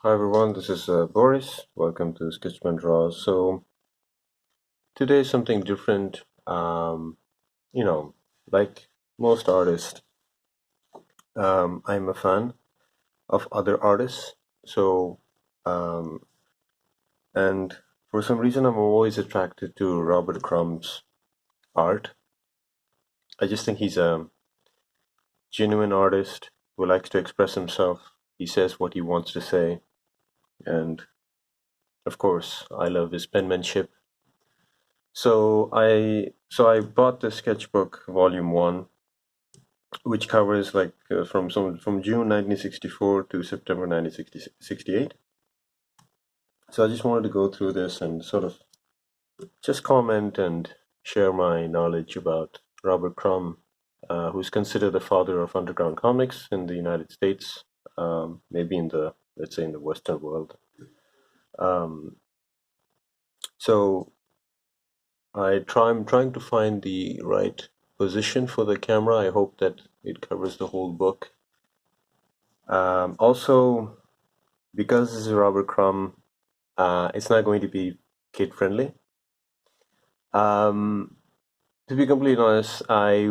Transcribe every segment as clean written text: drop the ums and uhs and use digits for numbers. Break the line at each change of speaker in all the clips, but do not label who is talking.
Hi everyone, this is Boris. Welcome to Sketchman Draws. So today is something different. You know, like most artists, I'm a fan of other artists. So, um, and for some reason, I'm always attracted to Robert Crumb's art. I just think he's a genuine artist who likes to express himself. He says what he wants to say, and of course, I love his penmanship. So I bought the sketchbook volume 1, which covers from June 1964 to September 1968. So I just wanted to go through this and sort of just comment and share my knowledge about Robert Crumb, who's considered the father of underground comics in the United States, maybe in the, let's say, in the Western world. Um, so I'm trying to find the right position for the camera. I hope that it covers the whole book. Also, because this is Robert Crumb, it's not going to be kid friendly. Um, to be completely honest, I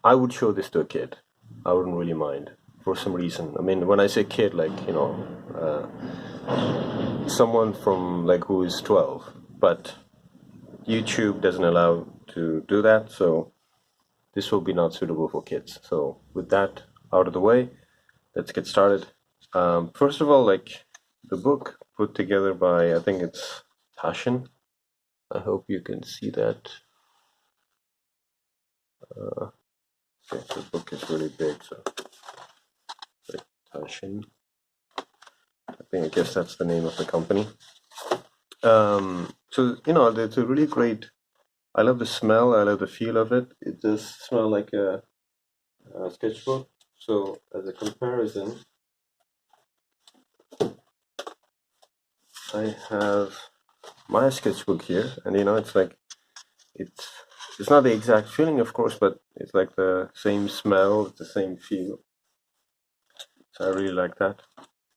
would show this to a kid. I wouldn't really mind for some reason. I mean, when I say kid, like someone from like who is 12, but YouTube doesn't allow to do that, so this will be not suitable for kids. So with that out of the way, let's get started. First of all, like the book put together by, I think it's Taschen. I hope you can see that. Okay, the book is really big, so like Taschen. I guess that's the name of the company. So it's a really great. I love the smell. I love the feel of it. It does smell like a sketchbook. So as a comparison, I have my sketchbook here, and it's like it's it's not the exact feeling, of course, but it's like the same smell, the same feel. So I really like that.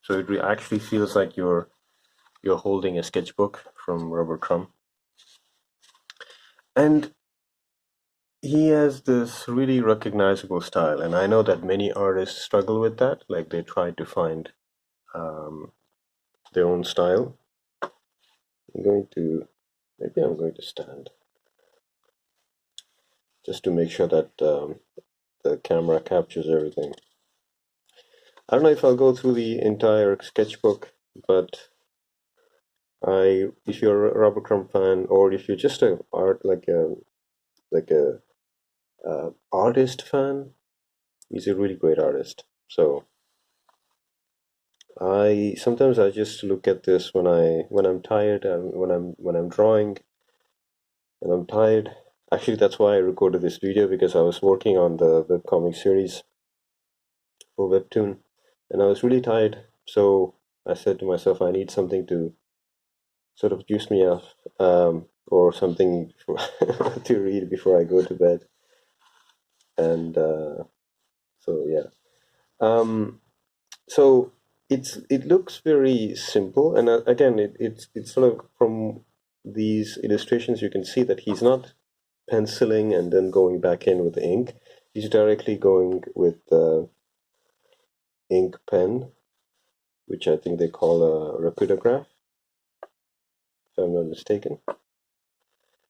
So it actually feels like you're holding a sketchbook from Robert Crumb, and he has this really recognizable style. And I know that many artists struggle with that, like they try to find um, their own style. I'm going to stand just to make sure that the camera captures everything. I don't know if I'll go through the entire sketchbook, but if you're a Robert Crumb fan, or if you're just a art like a artist fan, he's a really great artist. So I just look at this when I'm tired and when I'm drawing and I'm tired. Actually, that's why I recorded this video, because I was working on the webcomic series for Webtoon, and I was really tired. So I said to myself, I need something to sort of juice me up, or something to read before I go to bed. And so yeah, um, so it looks very simple, and again, it's sort of from these illustrations you can see that he's not penciling and then going back in with the ink. He's directly going with the ink pen, which I think they call a rapidograph, if I'm not mistaken.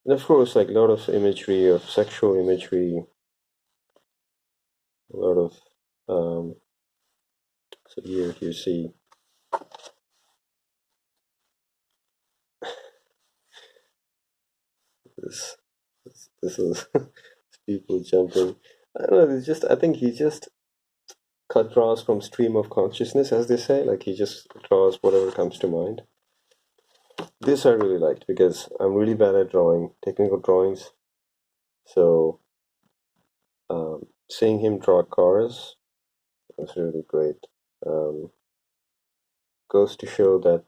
And of course, like a lot of imagery, of sexual imagery, a lot of so here you see this. This is people jumping. I don't know. It's just I think he just cut draws from stream of consciousness, as they say. Like he just draws whatever comes to mind. This I really liked because I'm really bad at drawing technical drawings. So seeing him draw cars was really great. Um, Goes to show that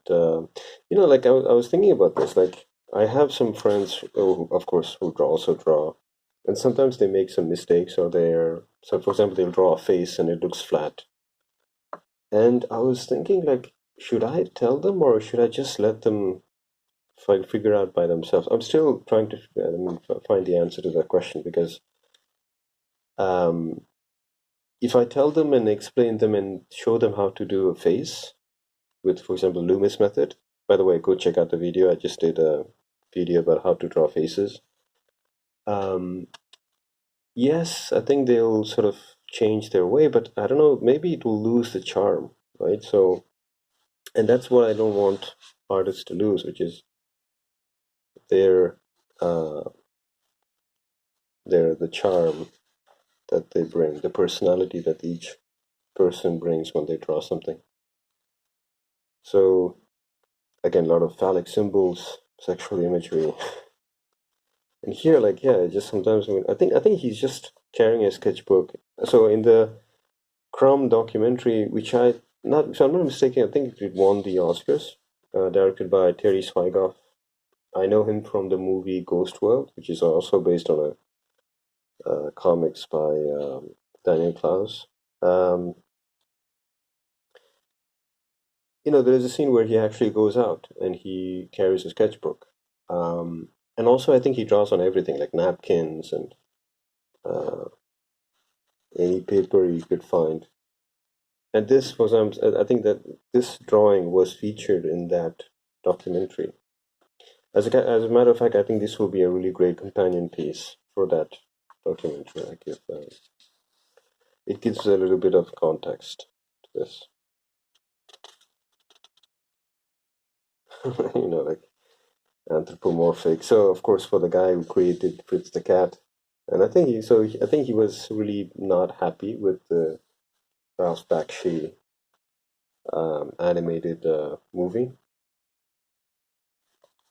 like I was thinking about this. Like I have some friends who, of course, who also draw, and sometimes they make some mistakes, or so for example they'll draw a face and it looks flat. And I was thinking, like, should I tell them or should I just let them figure out by themselves? I'm still trying to find the answer to that question because um, if I tell them and explain them and show them how to do a face with, for example, Loomis method. By the way, go check out the video. I just did a video about how to draw faces. Um, yes, I think they'll sort of change their way, but I don't know, maybe it will lose the charm, right? So, and that's what I don't want artists to lose, which is their uh, the charm that they bring, the personality that each person brings when they draw something. So again, a lot of phallic symbols, sexual imagery, and here, like, yeah, just sometimes I think he's just carrying a sketchbook. So in the CRUMB documentary, which if I'm not mistaken, I think it won the Oscars, directed by Terry Swigoff. I know him from the movie Ghost World, which is also based on a comics by Daniel Klaus. Um, there's a scene where he actually goes out and he carries a sketchbook. And also, I think he draws on everything, like napkins and uh, any paper you could find. And this, for example, I think that this drawing was featured in that documentary. As a matter of fact, I think this will be a really great companion piece for that documentary. Like if it gives a little bit of context to this, like anthropomorphic. So of course, for the guy who created Fritz the Cat, and I think he was really not happy with the Ralph Bakshi animated movie.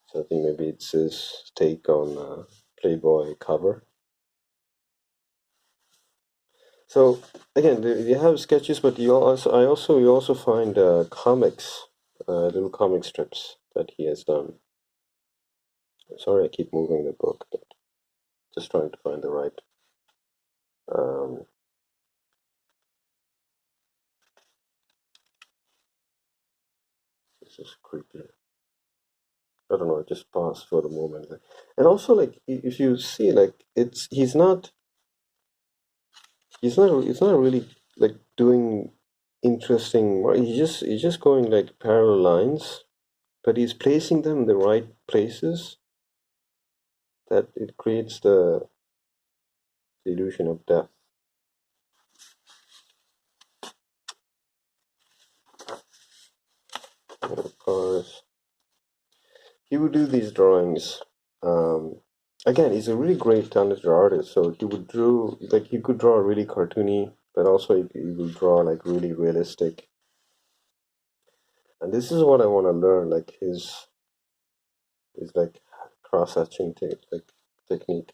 So I think maybe it's his take on Playboy cover. So again, you have sketches, but you also find comics, little comic strips that he has done. Sorry, I keep moving the book, but just trying to find the right. Um, this is creepy. I don't know. It just passed for the moment, and also like if you see, like he's not really like doing interesting. He's just going like parallel lines, but he's placing them in the right places that it creates the illusion of depth. Of course, he would do these drawings. Um, Again, he's a really great talented artist. So he could draw really cartoony, but also he would draw like really realistic. And this is what I want to learn, like his like cross hatching technique.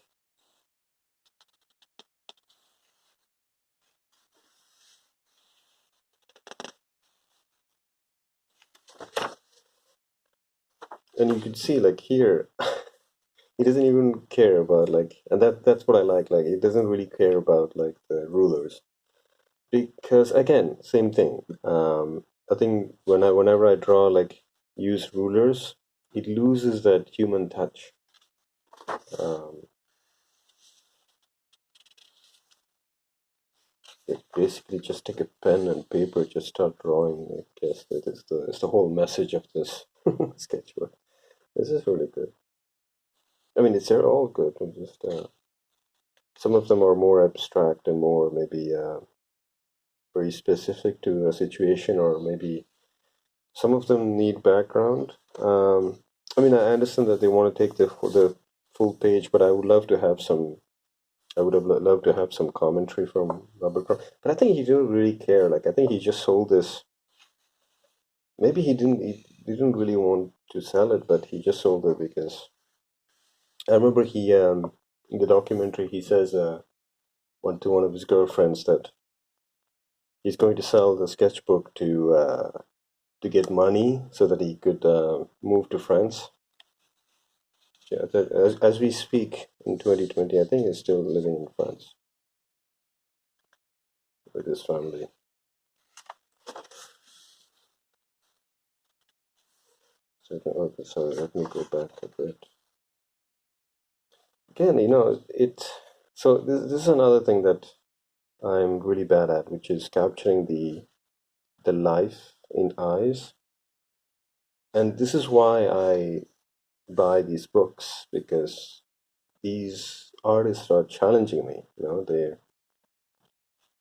And you could see like here, he doesn't even care about and that's what I like. Like he doesn't really care about like the rulers because again, same thing. I think whenever I draw use rulers, it loses that human touch. Um, Basically just take a pen and paper, just start drawing. I guess that is the whole message of this sketchbook. This is really good. I mean, they're all good. And just some of them are more abstract and more maybe very specific to a situation, or maybe some of them need background. I mean, I understand that they want to take the full page, but I would love to have some. I would have loved to have some commentary from Robert Crumb, but I think he didn't really care. Like, I think he just sold this. Maybe he didn't really want to sell it, but he just sold it because I remember he in the documentary he says one of his girlfriends that he's going to sell the sketchbook to get money so that he could move to France. Yeah, as we speak in 2020, I think he's still living in France with his family. So okay, sorry, let me go back a bit. Again, you know, so this is another thing that I'm really bad at, which is capturing the life in eyes. And this is why I buy these books, because these artists are challenging me. You know, they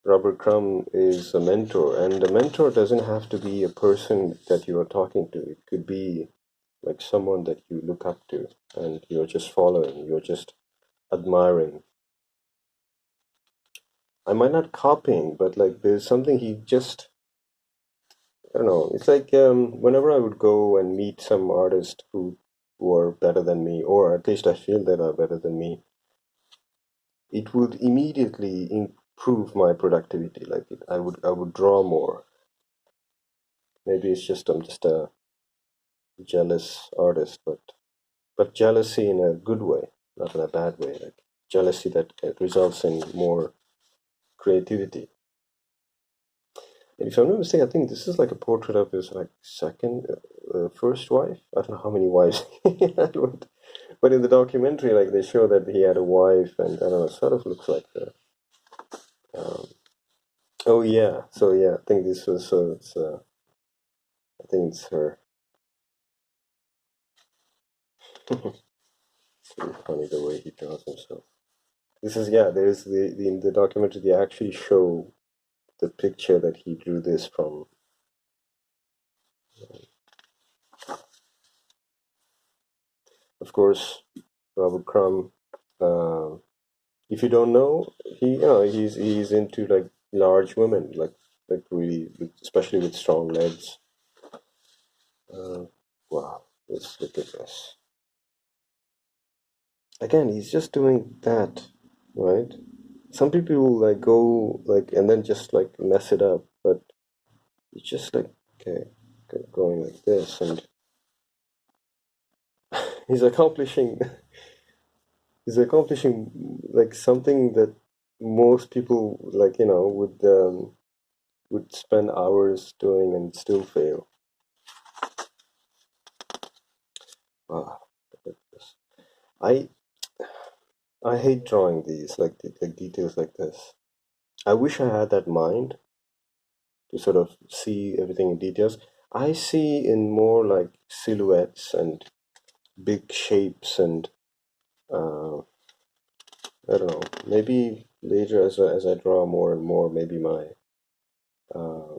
Robert Crumb is a mentor, and a mentor doesn't have to be a person that you are talking to. It could be like someone that you look up to and you're just following, you're just admiring. I might not copying, but like there's something he just, I don't know. It's like whenever I would go and meet some artist who are better than me, or at least I feel that are better than me, it would immediately improve my productivity. Like I would draw more. Maybe it's just I'm just a jealous artist, but jealousy in a good way, not in a bad way. Like jealousy that results in more creativity. And if I'm not mistaken, I think this is like a portrait of his like first wife. I don't know how many wives he had, but in the documentary, like they show that he had a wife, and I don't know, it sort of looks like the. Um, oh yeah, so yeah, I think this was so. It's I think it's her. It's really funny the way he draws himself. This is yeah. There's in the documentary they actually show the picture that he drew this from. Of course, Robert Crumb. Uh, if you don't know, he's into like large women, like really, especially with strong legs. Uh, wow, let's look at this. Again, he's just doing that, right? Some people will like go like and then just like mess it up, but it's just like okay, going like this, and he's accomplishing he's accomplishing like something that most people like would spend hours doing and still fail. Ah, look at this. I I hate drawing these like details like this. I wish I had that mind to sort of see everything in details. I see in more like silhouettes and big shapes and uh, I don't know. Maybe later as I draw more and more, maybe my uh,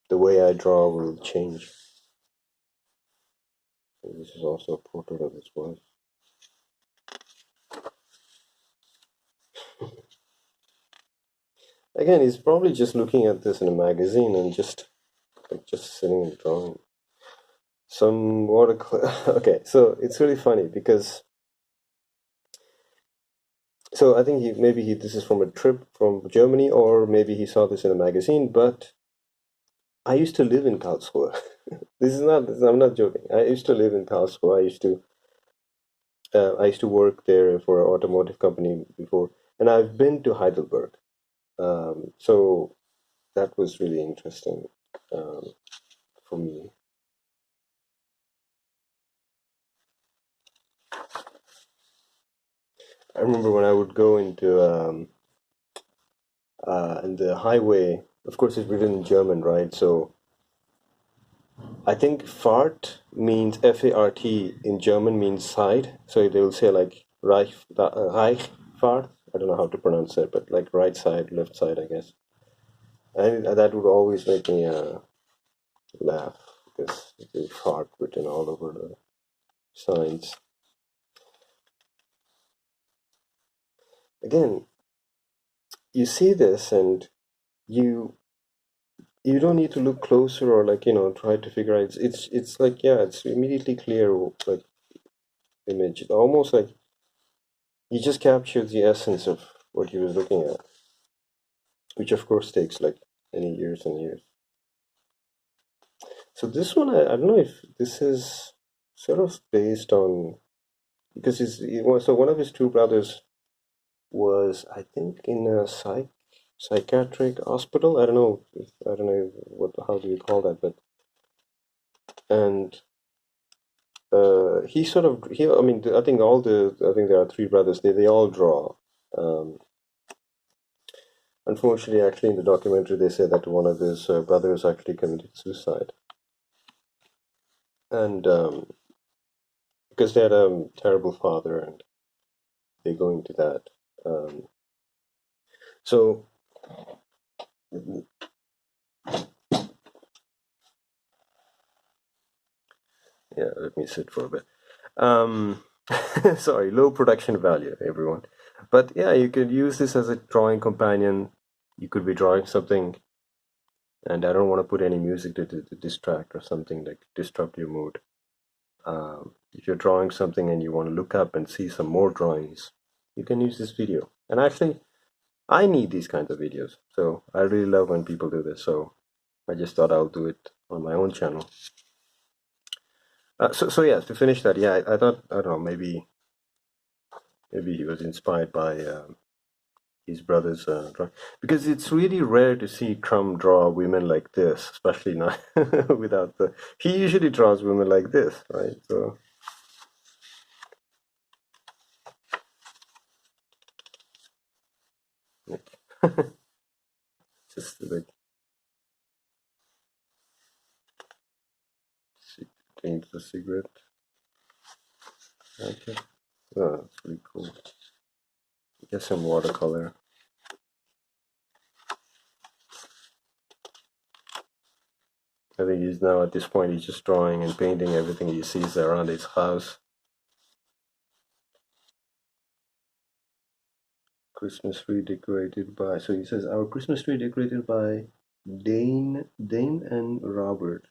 the way I draw will change. And this is also a portrait of his wife. Again, he's probably just looking at this in a magazine and just sitting and drawing. Some watercolor. Okay, so it's really funny because so I think maybe this is from a trip from Germany, or maybe he saw this in a magazine. But I used to live in Karlsruhe. I'm not joking. I used to live in Karlsruhe. I used to work there for an automotive company before, and I've been to Heidelberg. So that was really interesting um, for me. I remember when I would go into and the highway. Of course, it's written in German, right? So I think fart means Fart in German means side. So they will say like Reichfahrt. I don't know how to pronounce it, but like right side, left side, I guess. And that would always make me laugh because there's fart written all over the signs. Again, you see this and you you don't need to look closer or like try to figure out. It's like yeah, it's immediately clear like image. It's almost like he just captured the essence of what he was looking at, which of course takes like many years and years. So this one, I don't know if this is sort of based on because so one of his two brothers was I think in a psychiatric hospital. I don't know what how do you call that, but and he sort of he. I mean, I think there are three brothers. They all draw. Um, Unfortunately, actually, in the documentary, they say that one of his brothers actually committed suicide, and because they had a terrible father, and they go into that. Um, so yeah, let me sit for a bit. Um, sorry, low production value, everyone. But yeah, you could use this as a drawing companion. You could be drawing something, and I don't want to put any music to distract or something like disrupt your mood. If you're drawing something and you want to look up and see some more drawings, you can use this video. And actually, I need these kinds of videos. So I really love when people do this. So I just thought I'll do it on my own channel. So yes, to finish that, yeah, I thought, I don't know, maybe he was inspired by his brother's drawing, because it's really rare to see Crumb draw women like this, especially not without the. He usually draws women like this, right? So just like change the cigarette. Okay, oh, that's pretty cool. Get some watercolor. I think he's now at this point. He's just drawing and painting everything he sees around his house. Christmas tree decorated by. So he says our Christmas tree decorated by Dane and Robert.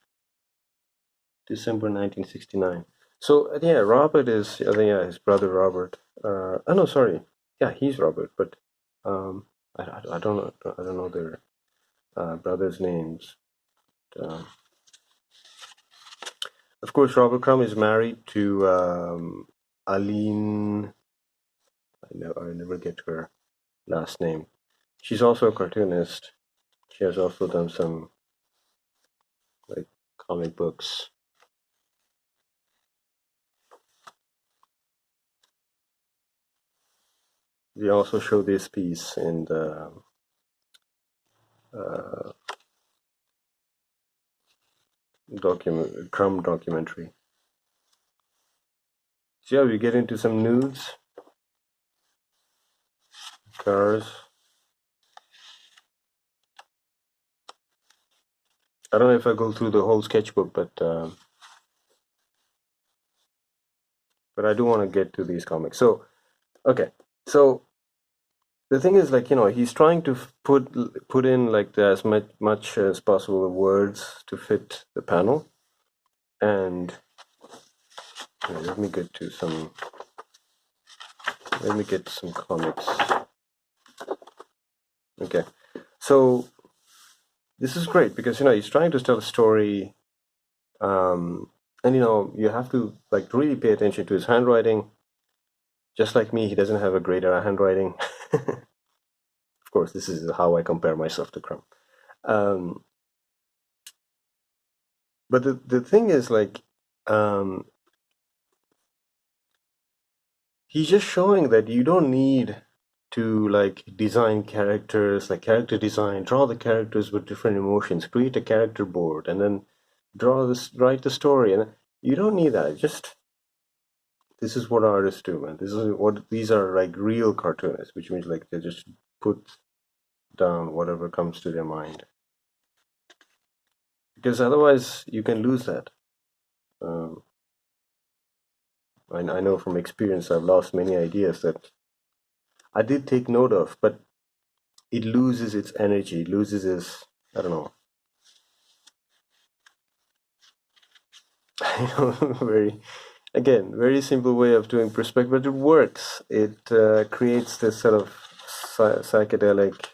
December 1969. So yeah, Robert is, I think, yeah, his brother Robert. Oh no, sorry, yeah, he's Robert, but I don't know, their brothers' names. Um, of course, Robert Crumb is married to Aline. I never get her last name. She's also a cartoonist. She has also done some like comic books. We also show this piece in the Crumb documentary. So yeah, we get into some nudes, cars. I don't know if I go through the whole sketchbook, but I do want to get to these comics. So okay, so the thing is, like, he's trying to put in like as much as possible of words to fit the panel, and let me get some comics. Okay, so this is great because he's trying to tell a story, and you have to like really pay attention to his handwriting. Just like me, he doesn't have a great handwriting. Of course, this is how I compare myself to Crumb. But the thing is, like, he's just showing that you don't need to like design characters, like character design, draw the characters with different emotions, create a character board, and then write the story. And you don't need that. Just this is what artists do, man. These are like real cartoonists, which means like they just put down whatever comes to their mind. Because otherwise you can lose that. I know from experience I've lost many ideas that I did take note of, but it loses its energy, it loses its, I don't know, very simple way of doing perspective, but it works. It creates this sort of psychedelic.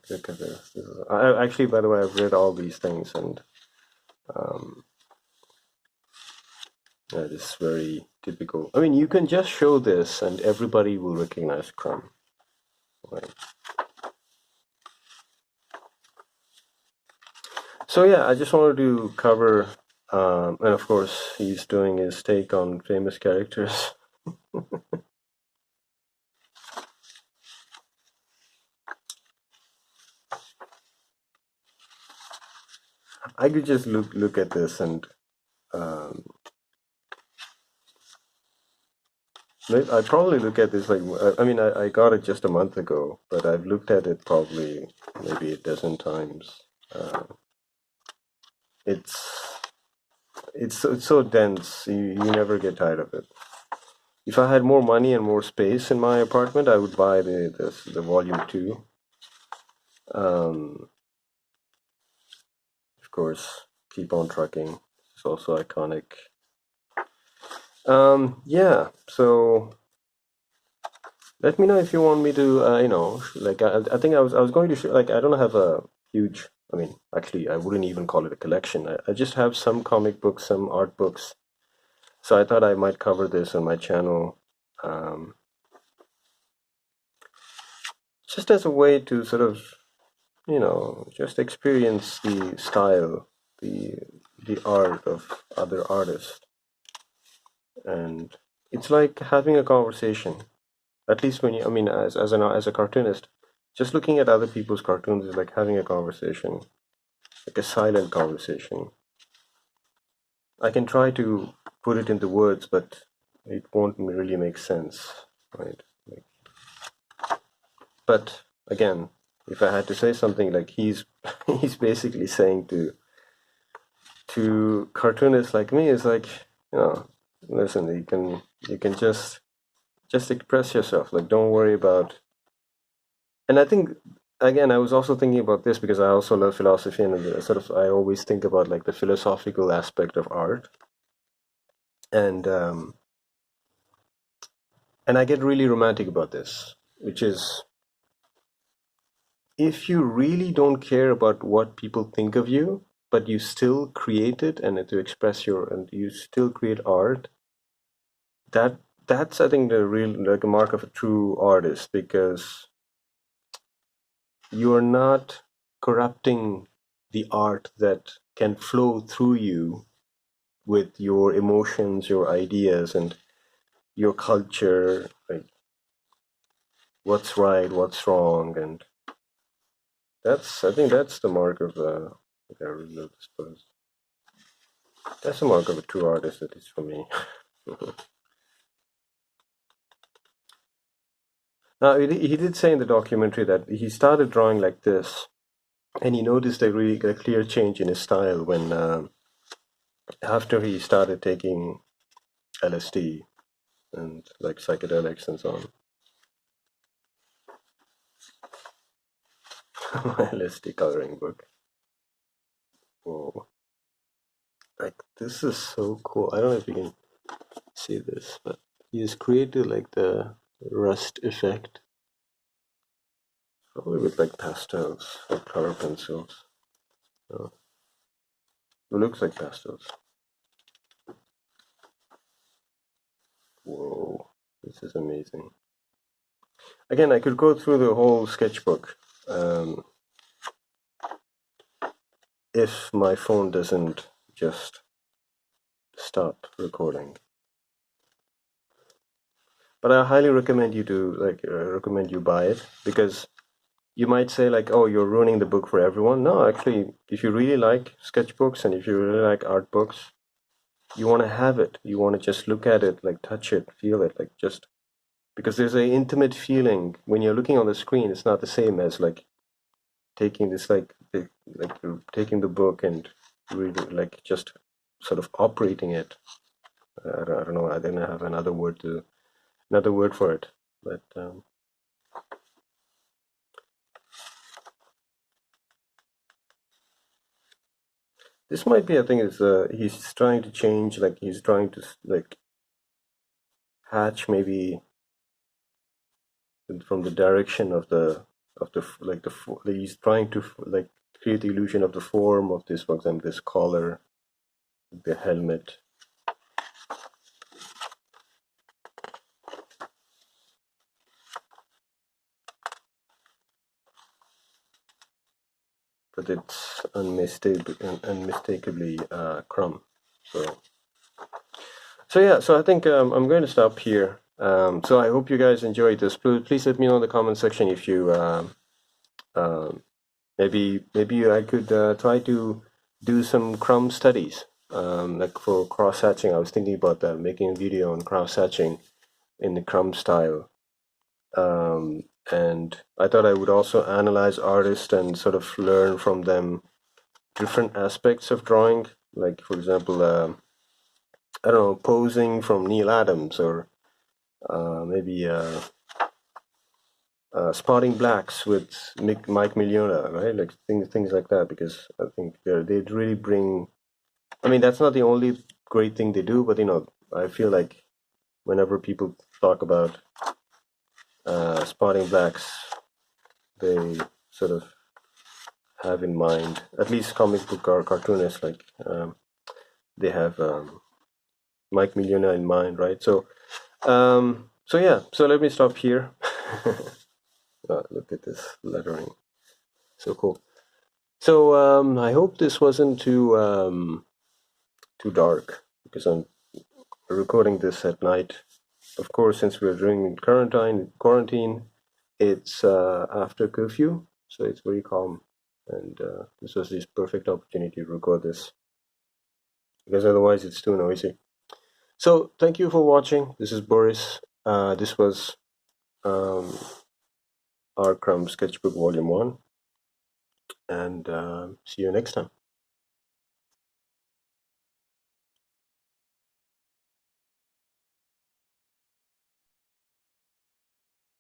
Look at this. Actually, by the way, I've read all these things, and yeah, this is very typical. I mean, you can just show this, and everybody will recognize Crumb. Right. So yeah, I just wanted to cover And of course, he's doing his take on famous characters. I could just look at this and um, I probably look at this like I mean I got it just a month ago, but I've looked at it probably maybe a dozen times. Uh, it's it's so dense. You never get tired of it. If I had more money and more space in my apartment, I would buy the volume two. Um, of course, keep on trucking. It's also iconic. Yeah. So let me know if you want me to, like I think I was going to like I don't have a huge. I mean, actually, I wouldn't even call it a collection. I just have some comic books, some art books. So I thought I might cover this on my channel, um, just as a way to sort of, just experience the style, the the art of other artists, and it's like having a conversation. At least when you, I mean, as a cartoonist, just looking at other people's cartoons is like having a conversation, like a silent conversation. I can try to put it into words, but it won't really make sense, right? But again, if I had to say something, like he's he's basically saying to cartoonists like me, is like, listen, you can just express yourself. Like, don't worry about. And I think, again, I was also thinking about this because I also love philosophy, and sort of I always think about like the philosophical aspect of art, and and I get really romantic about this, which is, if you really don't care about what people think of you, but you still create it and to express and you still create art, that that's I think the real, like, a mark of a true artist, because you are not corrupting the art that can flow through you with your emotions, your ideas, and your culture, like what's right, what's wrong, and I think that's the mark of I really love this post. That's the mark of a true artist, at least for me. Now, he did say in the documentary that he started drawing like this, and he noticed a clear change in his style when after he started taking LSD and like psychedelics and so on. LSD coloring book. Whoa. Like, this is so cool. I don't know if you can see this, but he has created like the rust effect, probably with like pastels or color pencils. Oh, it looks like pastels. Whoa, this is amazing. Again, I could go through the whole sketchbook if my phone doesn't just stop recording. But I highly recommend you to recommend you buy it, because you might say like, oh, you're ruining the book for everyone. No, actually, if you really like sketchbooks and if you really like art books, you want to have it. You want to just look at it, like touch it, feel it, like just because there's a intimate feeling when you're looking on the screen. It's not the same as like taking this like taking the book and really like just sort of operating it. I don't know. I didn't have another word for it, but this might be, I think, is he's trying to change, like he's trying to like hatch maybe from the direction of the like he's trying to like create the illusion of the form of this, for example, this collar, the helmet. But it's unmistakably Crumb. So yeah, so I think I'm going to stop here. So I hope you guys enjoyed this. Please let me know in the comment section if you maybe I could try to do some CRUMB studies, like for cross hatching. I was thinking about that, making a video on cross hatching in the CRUMB style. And I thought I would also analyze artists and sort of learn from them different aspects of drawing, like for example, I don't know, posing from Neil Adams, or maybe spotting blacks with Mike Miliona, right? Like things like that, because I think they'd really bring. I mean, that's not the only great thing they do, but I feel like whenever people talk about spotting blacks, they sort of have in mind, at least comic book or cartoonists, like they have Mike Miliona in mind, right? So yeah, so let me stop here. Look at this lettering, so cool. So I hope this wasn't too dark, because I'm recording this at night. Of course, since we're during quarantine, it's after curfew, so it's very calm, and this was this perfect opportunity to record this, because otherwise it's too noisy. So thank you for watching. This is Boris. This was our CRUMB Sketchbook Volume 1, and see you next time.